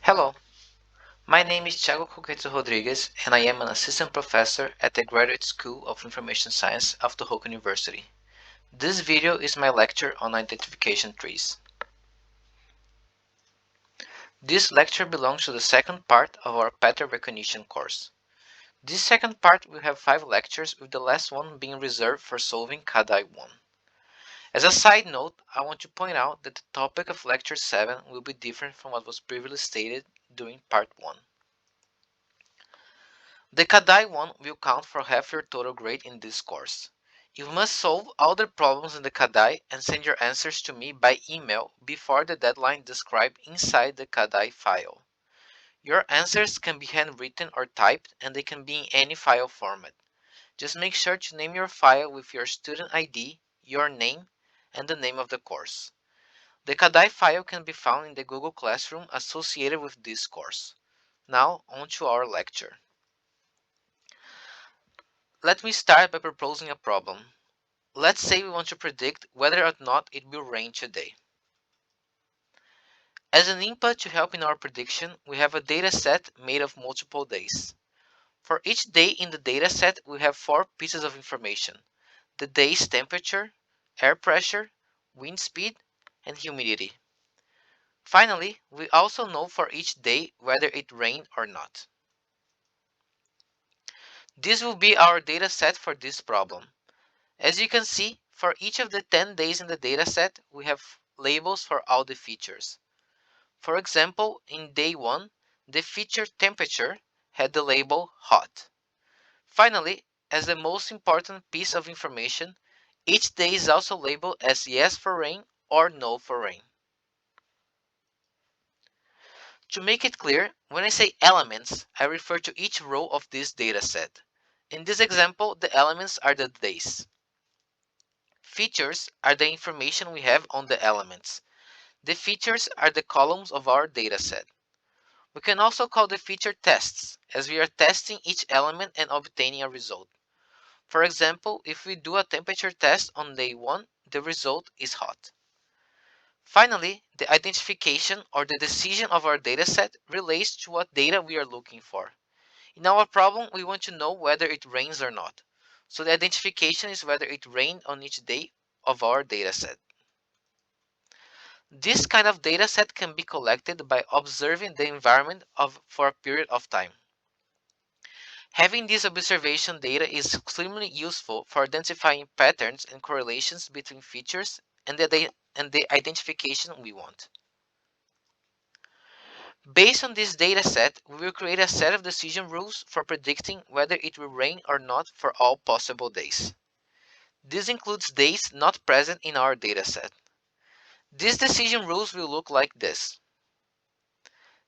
Hello, my name is Tiago Rodrigues, and I am an assistant professor at the Graduate School of Information Science of Tohoku University. This video is my lecture on identification trees. This lecture belongs to the second part of our pattern recognition course. This second part will have 5 lectures, with the last one being reserved for solving Kadai 1. As a side note, I want to point out that the topic of lecture 7 will be different from what was previously stated during part 1. The Kadai one will count for half your total grade in this course. You must solve all the problems in the Kadai and send your answers to me by email before the deadline described inside the Kadai file. Your answers can be handwritten or typed, and they can be in any file format. Just make sure to name your file with your student ID, your name, and the name of the course. The Kadai file can be found in the Google Classroom associated with this course. Now, on to our lecture. Let me start by proposing a problem. Let's say we want to predict whether or not it will rain today. As an input to help in our prediction, we have a data set made of multiple days. For each day in the data set, we have 4 pieces of information: the day's temperature, air pressure, wind speed, and humidity. Finally, we also know for each day whether it rained or not. This will be our data set for this problem. As you can see, for each of the 10 days in the dataset, we have labels for all the features. For example, in day 1, the feature temperature had the label hot. Finally, as the most important piece of information, each day is also labeled as yes for rain or no for rain. To make it clear, when I say elements, I refer to each row of this dataset. In this example, the elements are the days. Features are the information we have on the elements. The features are the columns of our dataset. We can also call the feature tests, as we are testing each element and obtaining a result. For example, if we do a temperature test on day 1, the result is hot. Finally, the identification or the decision of our dataset relates to what data we are looking for. In our problem, we want to know whether it rains or not. So the identification is whether it rained on each day of our dataset. This kind of data set can be collected by observing the environment for a period of time. Having this observation data is extremely useful for identifying patterns and correlations between features and the identification we want. Based on this data set, we will create a set of decision rules for predicting whether it will rain or not for all possible days. This includes days not present in our dataset. These decision rules will look like this.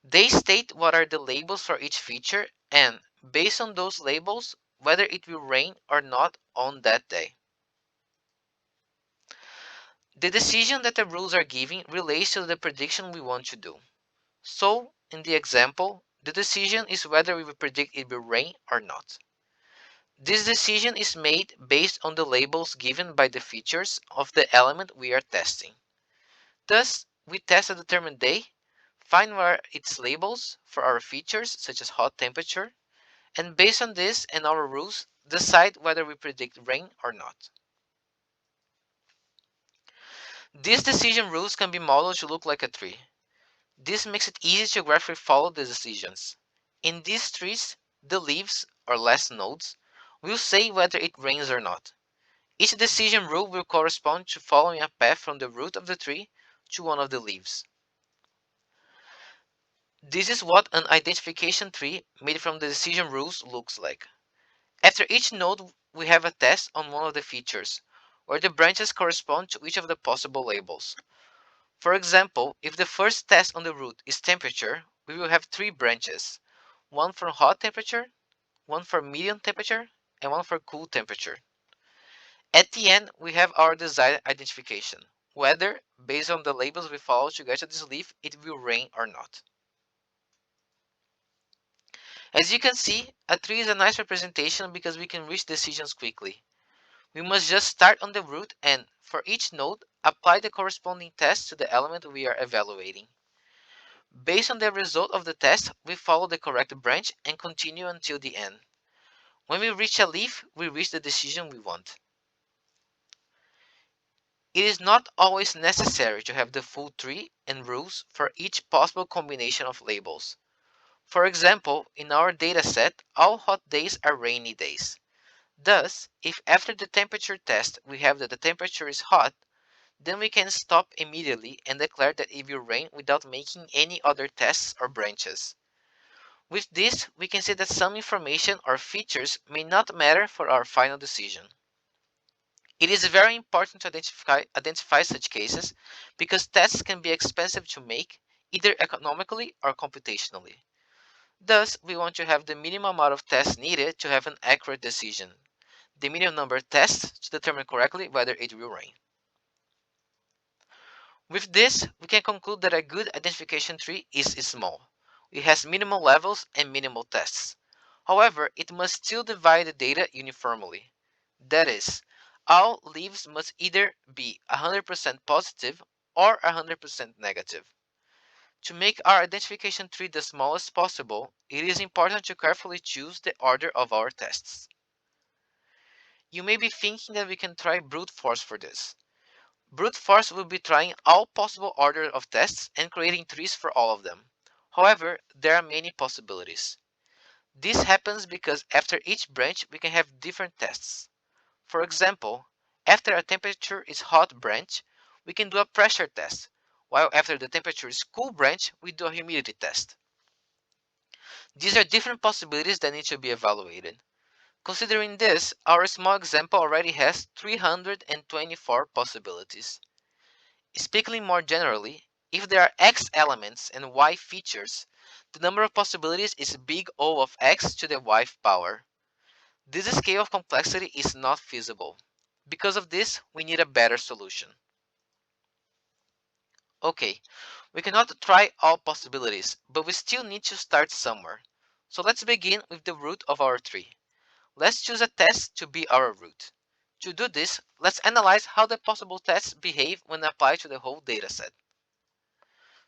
They state what are the labels for each feature and, based on those labels, whether it will rain or not on that day. The decision that the rules are giving relates to the prediction we want to do. So, in the example, the decision is whether we will predict it will rain or not. This decision is made based on the labels given by the features of the element we are testing. Thus, we test a determined day, find where its labels for our features such as hot temperature, and based on this and our rules, decide whether we predict rain or not. These decision rules can be modeled to look like a tree. This makes it easy to graphically follow the decisions. In these trees, the leaves, or less nodes, will say whether it rains or not. Each decision rule will correspond to following a path from the root of the tree to one of the leaves. This is what an identification tree made from the decision rules looks like. After each node, we have a test on one of the features, where the branches correspond to each of the possible labels. For example, if the first test on the root is temperature, we will have 3 branches, one for hot temperature, one for medium temperature, and one for cool temperature. At the end, we have our desired identification, whether, based on the labels we follow to get to this leaf, it will rain or not. As you can see, a tree is a nice representation because we can reach decisions quickly. We must just start on the root and, for each node, apply the corresponding test to the element we are evaluating. Based on the result of the test, we follow the correct branch and continue until the end. When we reach a leaf, we reach the decision we want. It is not always necessary to have the full tree and rules for each possible combination of labels. For example, in our dataset, all hot days are rainy days. Thus, if after the temperature test we have that the temperature is hot, then we can stop immediately and declare that it will rain without making any other tests or branches. With this, we can see that some information or features may not matter for our final decision. It is very important to identify such cases because tests can be expensive to make, either economically or computationally. Thus, we want to have the minimum amount of tests needed to have an accurate decision. The minimum number of tests to determine correctly whether it will rain. With this, we can conclude that a good identification tree is small. It has minimal levels and minimal tests. However, it must still divide the data uniformly. That is, all leaves must either be 100% positive or 100% negative. To make our identification tree the smallest possible, it is important to carefully choose the order of our tests. You may be thinking that we can try brute force for this. Brute force will be trying all possible order of tests and creating trees for all of them. However, there are many possibilities. This happens because after each branch we can have different tests. For example, after a temperature is hot branch, we can do a pressure test, while after the temperature is cool branch, we do a humidity test. These are different possibilities that need to be evaluated. Considering this, our small example already has 324 possibilities. Speaking more generally, if there are x elements and y features, the number of possibilities is big O of x to the y power. This scale of complexity is not feasible. Because of this, we need a better solution. Okay, we cannot try all possibilities, but we still need to start somewhere. So let's begin with the root of our tree. Let's choose a test to be our root. To do this, let's analyze how the possible tests behave when applied to the whole dataset.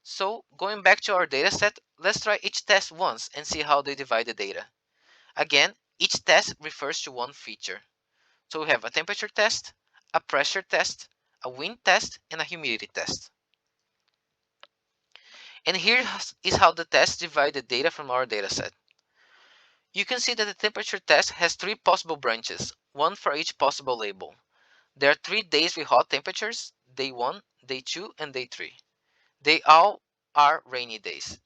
So, going back to our dataset, let's try each test once and see how they divide the data. Again, each test refers to one feature. So we have a temperature test, a pressure test, a wind test, and a humidity test. And here is how the tests divide the data from our dataset. You can see that the temperature test has three possible branches, one for each possible label. There are 3 days with hot temperatures, day 1, day 2, and day 3. They all are rainy days.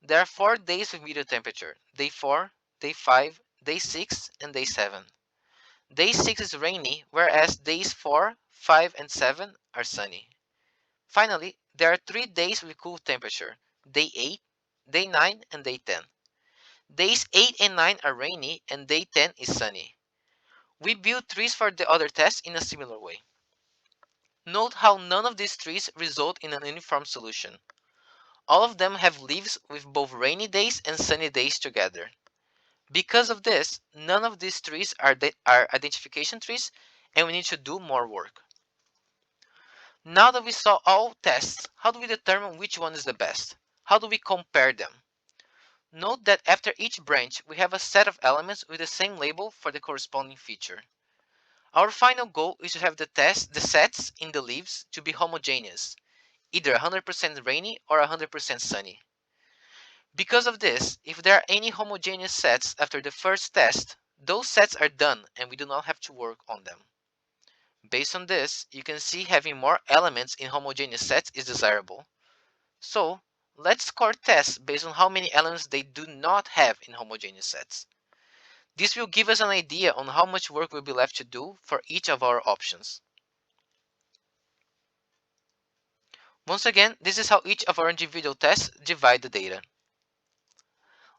There are 4 days with medium temperature, day 4, day 5, day 6, and day 7. Day 6 is rainy, whereas days 4, 5, and 7 are sunny. Finally, there are 3 days with cool temperature, day 8, day 9, and day 10. Days 8 and 9 are rainy, and day 10 is sunny. We build trees for the other tests in a similar way. Note how none of these trees result in an uniform solution. All of them have leaves with both rainy days and sunny days together. Because of this, none of these trees are identification trees, and we need to do more work. Now that we saw all tests, how do we determine which one is the best? How do we compare them? Note that after each branch, we have a set of elements with the same label for the corresponding feature. Our final goal is to have the sets in the leaves to be homogeneous, either 100% rainy or 100% sunny. Because of this, if there are any homogeneous sets after the first test, those sets are done and we do not have to work on them. Based on this, you can see having more elements in homogeneous sets is desirable. So, let's score tests based on how many elements they do not have in homogeneous sets. This will give us an idea on how much work will be left to do for each of our options. Once again, this is how each of our individual tests divide the data.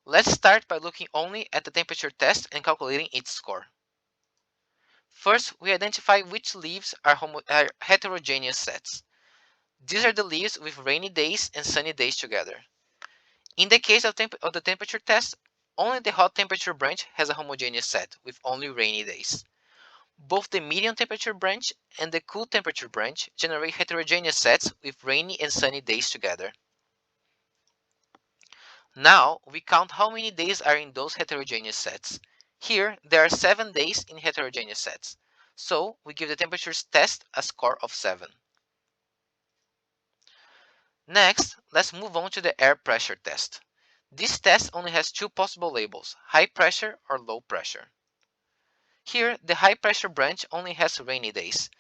Let's start by looking only at the temperature test and calculating its score. First, we identify which leaves are heterogeneous sets. These are the leaves with rainy days and sunny days together. In the case of the temperature test, only the hot temperature branch has a homogeneous set with only rainy days. Both the medium temperature branch and the cool temperature branch generate heterogeneous sets with rainy and sunny days together. Now, we count how many days are in those heterogeneous sets. Here, there are 7 days in heterogeneous sets. So, we give the temperatures test a score of 7. Next, let's move on to the air pressure test. This test only has two possible labels, high pressure or low pressure. Here, the high pressure branch only has rainy days,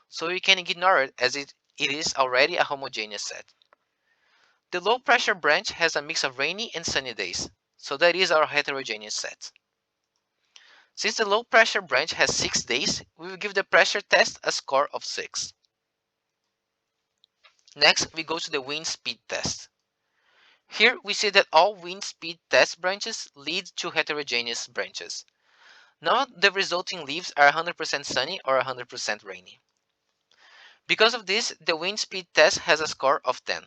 so we can ignore it as it is already a homogeneous set. The low pressure branch has a mix of rainy and sunny days, so that is our heterogeneous set. Since the low pressure branch has 6 days, we will give the pressure test a score of 6. Next, we go to the wind speed test. Here we see that all wind speed test branches lead to heterogeneous branches. None of the resulting leaves are 100% sunny or 100% rainy. Because of this, the wind speed test has a score of 10.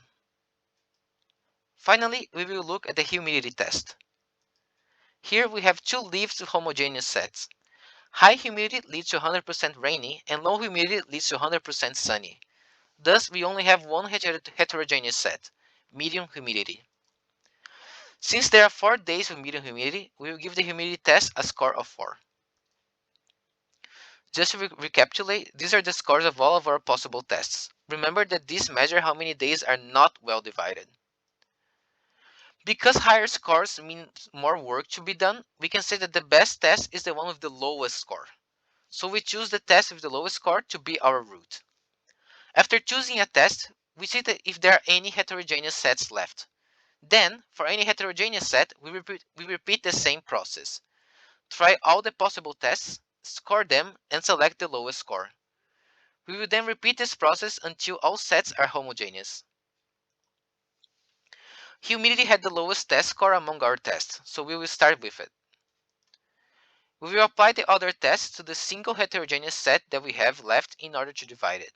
Finally, we will look at the humidity test. Here we have two leaves to homogeneous sets. High humidity leads to 100% rainy and low humidity leads to 100% sunny. Thus, we only have one heterogeneous set, medium humidity. Since there are 4 days with medium humidity, we will give the humidity test a score of 4. Just to recapitulate, these are the scores of all of our possible tests. Remember that these measure how many days are not well divided. Because higher scores means more work to be done, we can say that the best test is the one with the lowest score. So we choose the test with the lowest score to be our root. After choosing a test, we see that if there are any heterogeneous sets left. Then, for any heterogeneous set, we repeat the same process. Try all the possible tests, score them, and select the lowest score. We will then repeat this process until all sets are homogeneous. Humidity had the lowest test score among our tests, so we will start with it. We will apply the other tests to the single heterogeneous set that we have left in order to divide it.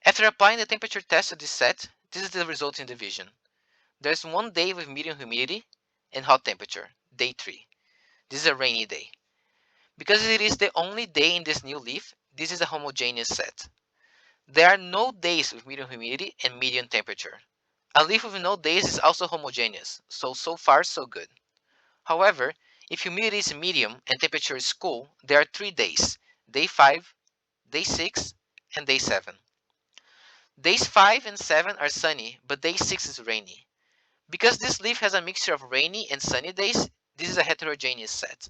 After applying the temperature test to this set, this is the resulting division. There is 1 day with medium humidity and hot temperature, day 3. This is a rainy day. Because it is the only day in this new leaf, this is a homogeneous set. There are no days with medium humidity and medium temperature. A leaf with no days is also homogeneous, so far so good. However, if humidity is medium and temperature is cool, there are 3 days, day 5, day 6, and day 7. Days 5 and 7 are sunny, but day 6 is rainy. Because this leaf has a mixture of rainy and sunny days, this is a heterogeneous set.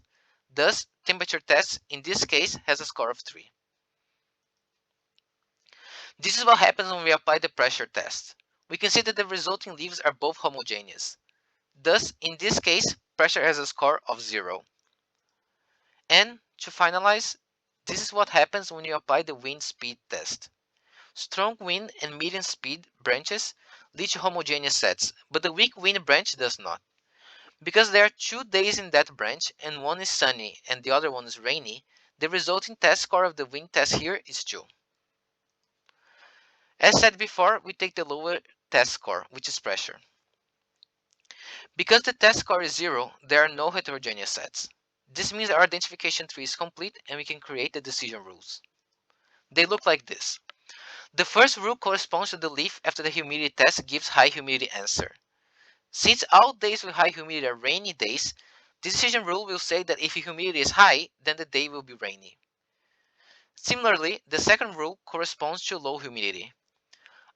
Thus, temperature test in this case has a score of 3. This is what happens when we apply the pressure test. We can see that the resulting leaves are both homogeneous. Thus, in this case, pressure has a score of 0. And, to finalize, this is what happens when you apply the wind speed test. Strong wind and medium speed branches lead to homogeneous sets, but the weak wind branch does not. Because there are 2 days in that branch and one is sunny and the other one is rainy, the resulting test score of the wind test here is 2. As said before, we take the lower test score, which is pressure. Because the test score is 0, there are no heterogeneous sets. This means our identification tree is complete and we can create the decision rules. They look like this. The first rule corresponds to the leaf after the humidity test gives high humidity answer. Since all days with high humidity are rainy days, the decision rule will say that if humidity is high, then the day will be rainy. Similarly, the second rule corresponds to low humidity.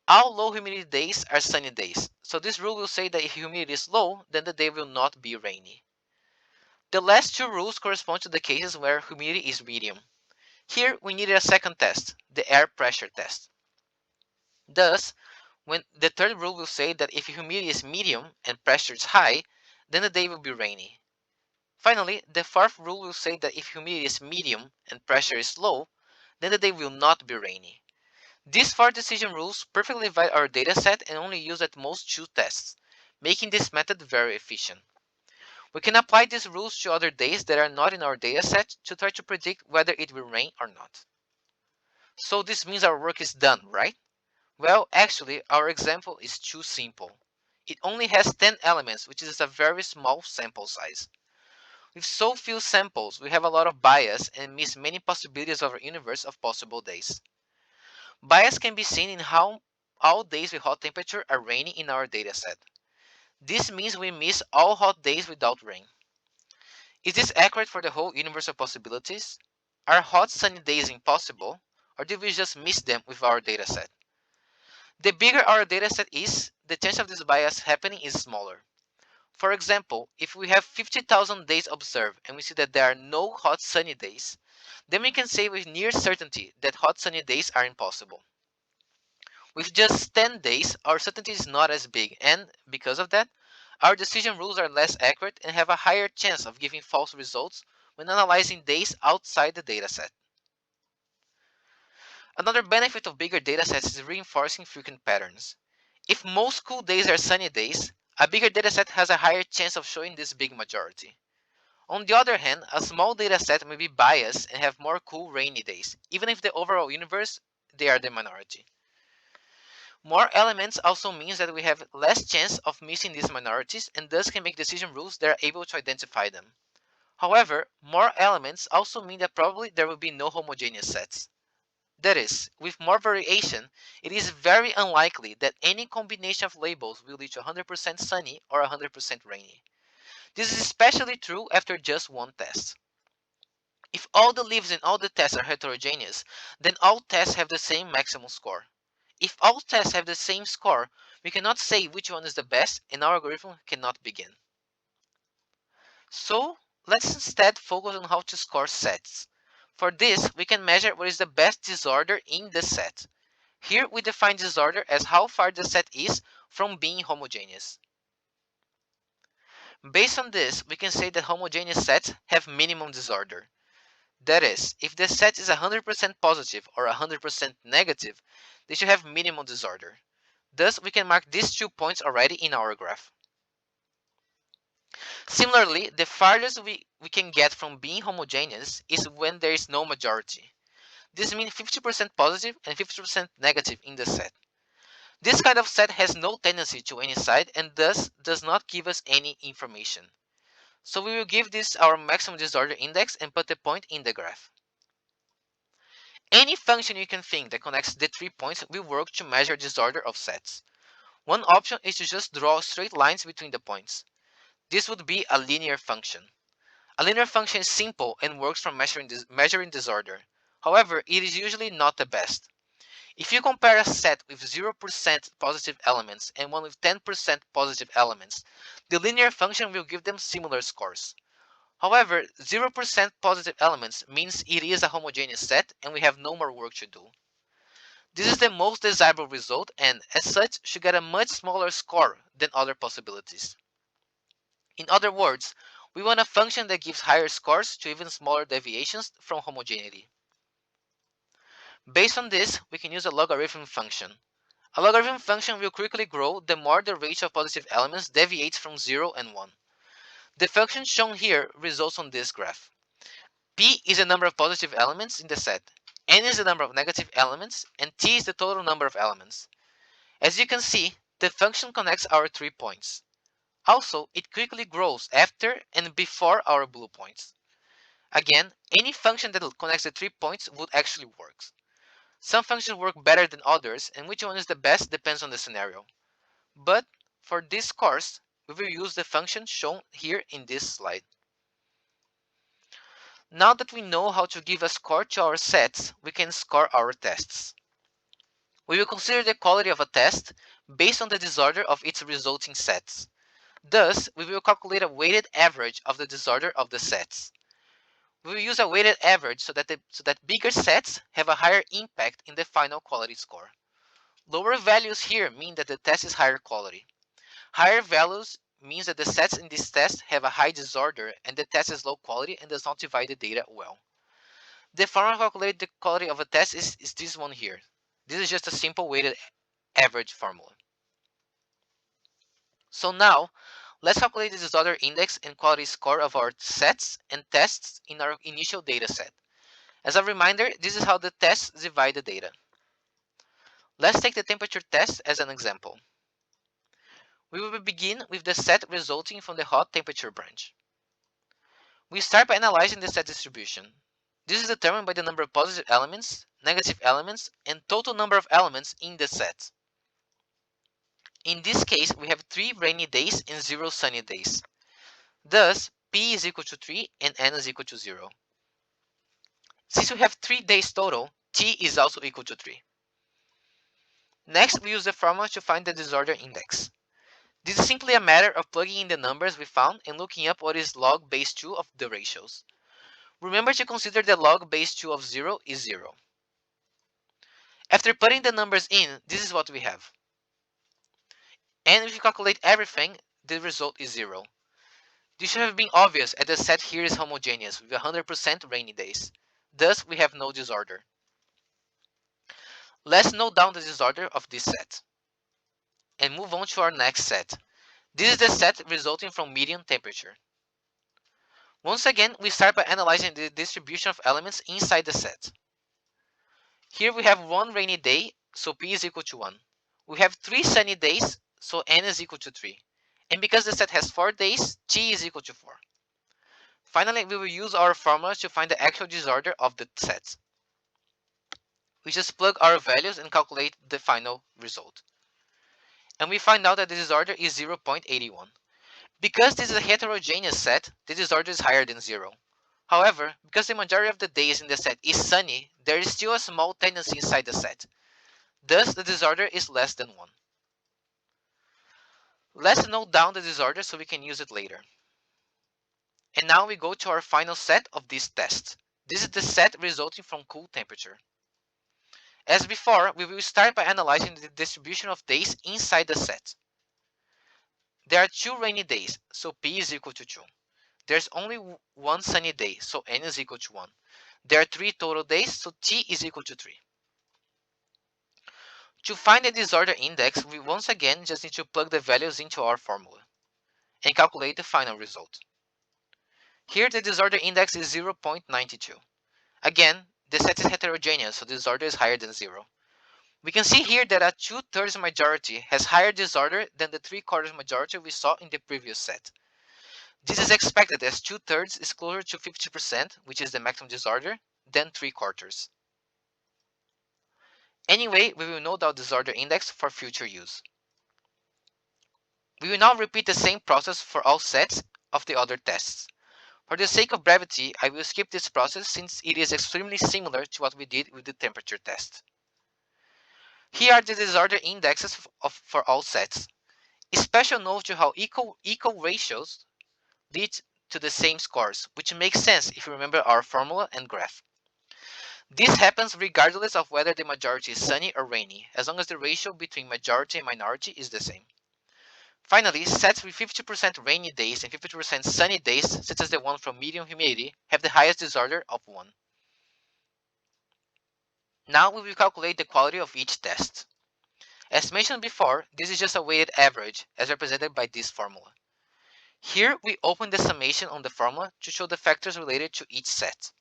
All low humidity days are sunny days, so this rule will say that if humidity is low, then the day will not be rainy. The last 2 rules correspond to the cases where humidity is medium. Here we needed a second test, the air pressure test. Thus, when the third rule will say that if humidity is medium and pressure is high, then the day will be rainy. Finally, the fourth rule will say that if humidity is medium and pressure is low, then the day will not be rainy. These 4 decision rules perfectly divide our dataset and only use at most 2 tests, making this method very efficient. We can apply these rules to other days that are not in our dataset to try to predict whether it will rain or not. So this means our work is done, right? Well, actually, our example is too simple. It only has 10 elements, which is a very small sample size. With so few samples, we have a lot of bias and miss many possibilities of our universe of possible days. Bias can be seen in how all days with hot temperature are rainy in our dataset. This means we miss all hot days without rain. Is this accurate for the whole universe of possibilities? Are hot sunny days impossible, or did we just miss them with our dataset? The bigger our dataset is, the chance of this bias happening is smaller. For example, if we have 50,000 days observed and we see that there are no hot sunny days, then we can say with near certainty that hot sunny days are impossible. With just 10 days, our certainty is not as big, and because of that, our decision rules are less accurate and have a higher chance of giving false results when analyzing days outside the dataset. Another benefit of bigger datasets is reinforcing frequent patterns. If most cool days are sunny days, a bigger dataset has a higher chance of showing this big majority. On the other hand, a small dataset may be biased and have more cool rainy days, even if the overall universe they are the minority. More elements also means that we have less chance of missing these minorities and thus can make decision rules that are able to identify them. However, more elements also mean that probably there will be no homogeneous sets. That is, with more variation, it is very unlikely that any combination of labels will lead to 100% sunny or 100% rainy. This is especially true after just one test. If all the leaves in all the tests are heterogeneous, then all tests have the same maximum score. If all tests have the same score, we cannot say which one is the best and our algorithm cannot begin. So, let's instead focus on how to score sets. For this, we can measure what is the best disorder in the set. Here we define disorder as how far the set is from being homogeneous. Based on this, we can say that homogeneous sets have minimum disorder. That is, if the set is 100% positive or 100% negative, they should have minimal disorder. Thus, we can mark these 2 points already in our graph. Similarly, the farthest we can get from being homogeneous is when there is no majority. This means 50% positive and 50% negative in the set. This kind of set has no tendency to any side and thus does not give us any information. So we will give this our maximum disorder index and put the point in the graph. Any function you can think that connects the 3 points will work to measure disorder of sets. One option is to just draw straight lines between the points. This would be a linear function. A linear function is simple and works for measuring disorder. However, it is usually not the best. If you compare a set with 0% positive elements and one with 10% positive elements, the linear function will give them similar scores. However, 0% positive elements means it is a homogeneous set and we have no more work to do. This is the most desirable result and, as such, should get a much smaller score than other possibilities. In other words, we want a function that gives higher scores to even smaller deviations from homogeneity. Based on this, we can use a logarithm function. A logarithm function will quickly grow the more the ratio of positive elements deviates from 0 and 1. The function shown here results on this graph. P is the number of positive elements in the set, N is the number of negative elements, and T is the total number of elements. As you can see, the function connects our 3 points. Also, it quickly grows after and before our blue points. Again, any function that connects the 3 points would actually work. Some functions work better than others, and which one is the best depends on the scenario. But for this course, we will use the function shown here in this slide. Now that we know how to give a score to our sets, we can score our tests. We will consider the quality of a test based on the disorder of its resulting sets. Thus, we will calculate a weighted average of the disorder of the sets. We will use a weighted average so that bigger sets have a higher impact in the final quality score. Lower values here mean that the test is higher quality. Higher values means that the sets in this test have a high disorder and the test is low quality and does not divide the data well. The formula to calculate the quality of a test is this one here. This is just a simple weighted average formula. So now, let's calculate the disorder index and quality score of our sets and tests in our initial data set. As a reminder, this is how the tests divide the data. Let's take the temperature test as an example. We will begin with the set resulting from the hot temperature branch. We start by analyzing the set distribution. This is determined by the number of positive elements, negative elements, and total number of elements in the set. In this case, we have 3 rainy days and 0 sunny days. Thus, P is equal to 3 and N is equal to 0. Since we have 3 days total, T is also equal to 3. Next, we use the formula to find the disorder index. This is simply a matter of plugging in the numbers we found and looking up what is log base 2 of the ratios. Remember to consider that log base 2 of 0 is 0. After putting the numbers in, this is what we have. And if you calculate everything, the result is 0. This should have been obvious as the set here is homogeneous with 100% rainy days. Thus, we have no disorder. Let's note down the disorder of this set and move on to our next set. This is the set resulting from median temperature. Once again, we start by analyzing the distribution of elements inside the set. Here we have 1 rainy day, so P is equal to 1. We have 3 sunny days, so N is equal to 3. And because the set has 4 days, T is equal to 4. Finally, we will use our formula to find the actual disorder of the set. We just plug our values and calculate the final result. And we find out that the disorder is 0.81. Because this is a heterogeneous set, the disorder is higher than 0. However, because the majority of the days in the set is sunny, there is still a small tendency inside the set. Thus, the disorder is less than 1. Let's note down the disorder so we can use it later. And now we go to our final set of this test. This is the set resulting from cool temperature. As before, we will start by analyzing the distribution of days inside the set. There are 2 rainy days, so P is equal to 2. There's only 1 sunny day, so N is equal to 1. There are 3 total days, so T is equal to 3. To find the disorder index, we once again just need to plug the values into our formula and calculate the final result. Here the disorder index is 0.92. Again, the set is heterogeneous, so the disorder is higher than 0. We can see here that a 2/3 majority has higher disorder than the 3/4 majority we saw in the previous set. This is expected as 2/3 is closer to 50%, which is the maximum disorder, than 3/4. Anyway, we will note our disorder index for future use. We will now repeat the same process for all sets of the other tests. For the sake of brevity, I will skip this process since it is extremely similar to what we did with the temperature test. Here are the disorder indexes for all sets. A special note to how equal ratios lead to the same scores, which makes sense if you remember our formula and graph. This happens regardless of whether the majority is sunny or rainy, as long as the ratio between majority and minority is the same. Finally, sets with 50% rainy days and 50% sunny days, such as the one from medium humidity, have the highest disorder of 1. Now we will calculate the quality of each test. As mentioned before, this is just a weighted average, as represented by this formula. Here we open the summation on the formula to show the factors related to each set.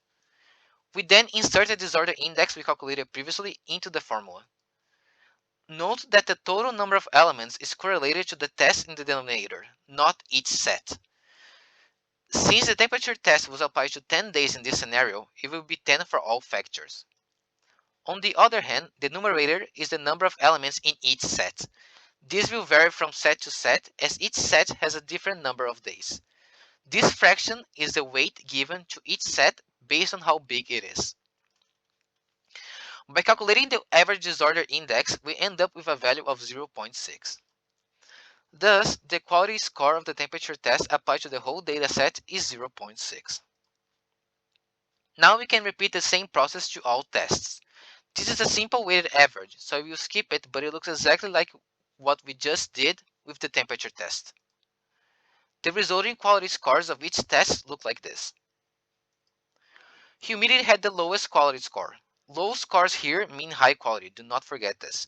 We then insert the disorder index we calculated previously into the formula. Note that the total number of elements is correlated to the test in the denominator, not each set. Since the temperature test was applied to 10 days in this scenario, it will be 10 for all factors. On the other hand, the numerator is the number of elements in each set. This will vary from set to set as each set has a different number of days. This fraction is the weight given to each set based on how big it is. By calculating the average disorder index, we end up with a value of 0.6. Thus, the quality score of the temperature test applied to the whole data set is 0.6. Now we can repeat the same process to all tests. This is a simple weighted average, so we will skip it, but it looks exactly like what we just did with the temperature test. The resulting quality scores of each test look like this. Humidity had the lowest quality score. Low scores here mean high quality, do not forget this.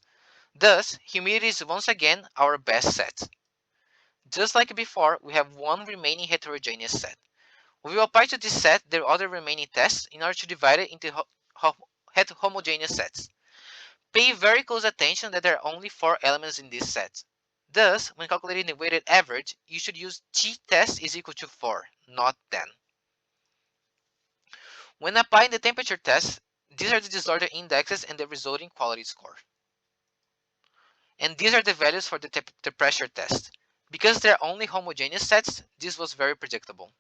Thus, humidity is once again our best set. Just like before, we have one remaining heterogeneous set. We will apply to this set the other remaining tests in order to divide it into homogeneous sets. Pay very close attention that there are only 4 elements in this set. Thus, when calculating the weighted average, you should use t-test is equal to 4, not 10. When applying the temperature test, these are the disorder indexes and the resulting quality score. And these are the values for the pressure test. Because they're only homogeneous sets, this was very predictable.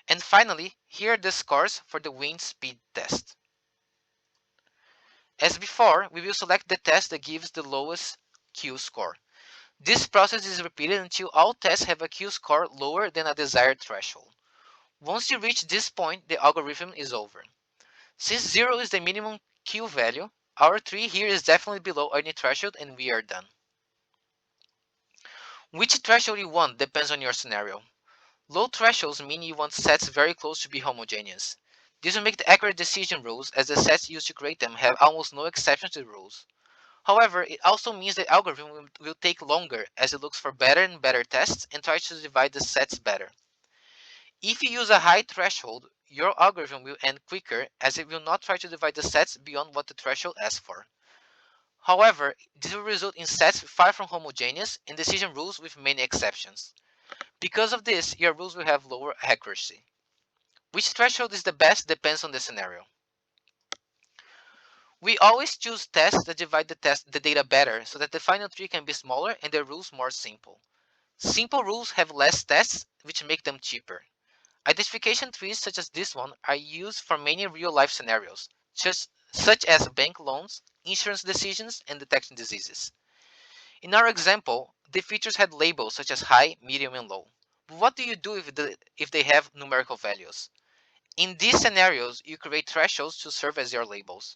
And finally, here are the scores for the wind speed test. As before, we will select the test that gives the lowest Q score. This process is repeated until all tests have a Q score lower than a desired threshold. Once you reach this point, the algorithm is over. Since 0 is the minimum Q value, our tree here is definitely below any threshold and we are done. Which threshold you want depends on your scenario. Low thresholds mean you want sets very close to be homogeneous. This will make the accurate decision rules, as the sets used to create them have almost no exceptions to the rules. However, it also means the algorithm will take longer as it looks for better and better tests and tries to divide the sets better. If you use a high threshold, your algorithm will end quicker as it will not try to divide the sets beyond what the threshold asks for. However, this will result in sets far from homogeneous and decision rules with many exceptions. Because of this, your rules will have lower accuracy. Which threshold is the best depends on the scenario. We always choose tests that divide the data better so that the final tree can be smaller and the rules more simple. Simple rules have less tests, which make them cheaper. Identification trees such as this one are used for many real-life scenarios, such as bank loans, insurance decisions, and detecting diseases. In our example, the features had labels such as high, medium, and low. But what do you do if they have numerical values? In these scenarios, you create thresholds to serve as your labels.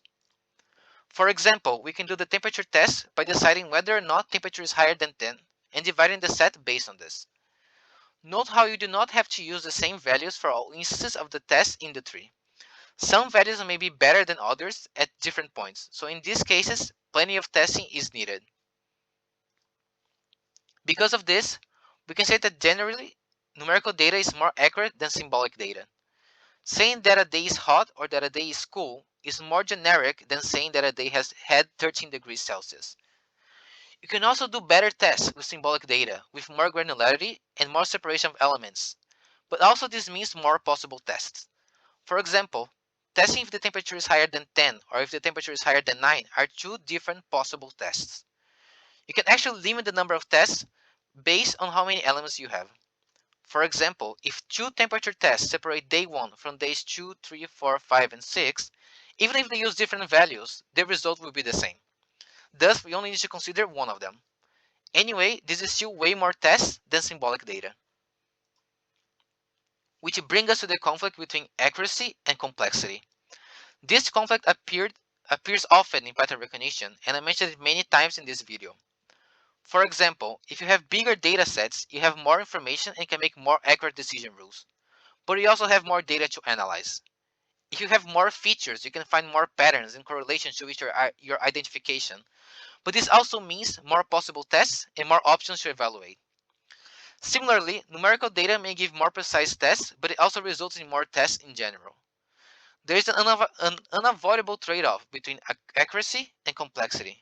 For example, we can do the temperature test by deciding whether or not temperature is higher than 10 and dividing the set based on this. Note how you do not have to use the same values for all instances of the test in the tree. Some values may be better than others at different points, so in these cases, plenty of testing is needed. Because of this, we can say that generally, numerical data is more accurate than symbolic data. Saying that a day is hot or that a day is cool is more generic than saying that a day has had 13 degrees Celsius. You can also do better tests with symbolic data, with more granularity and more separation of elements. But also this means more possible tests. For example, testing if the temperature is higher than 10 or if the temperature is higher than 9 are two different possible tests. You can actually limit the number of tests based on how many elements you have. For example, if two temperature tests separate day 1 from days 2, 3, 4, 5, and 6, even if they use different values, the result will be the same. Thus, we only need to consider one of them. Anyway, this is still way more tests than symbolic data. Which brings us to the conflict between accuracy and complexity. This conflict appears often in pattern recognition, and I mentioned it many times in this video. For example, if you have bigger data sets, you have more information and can make more accurate decision rules. But you also have more data to analyze. If you have more features, you can find more patterns and correlations to which your identification. But this also means more possible tests and more options to evaluate. Similarly, numerical data may give more precise tests, but it also results in more tests in general. There is an unavoidable trade-off between accuracy and complexity.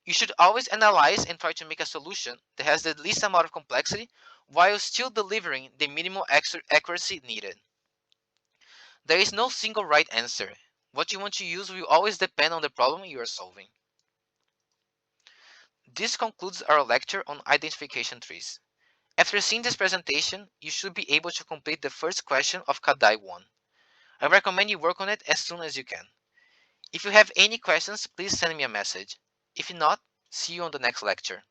You should always analyze and try to make a solution that has the least amount of complexity while still delivering the minimal accuracy needed. There is no single right answer. What you want to use will always depend on the problem you are solving. This concludes our lecture on identification trees. After seeing this presentation, you should be able to complete the first question of Kadai 1. I recommend you work on it as soon as you can. If you have any questions, please send me a message. If not, see you on the next lecture.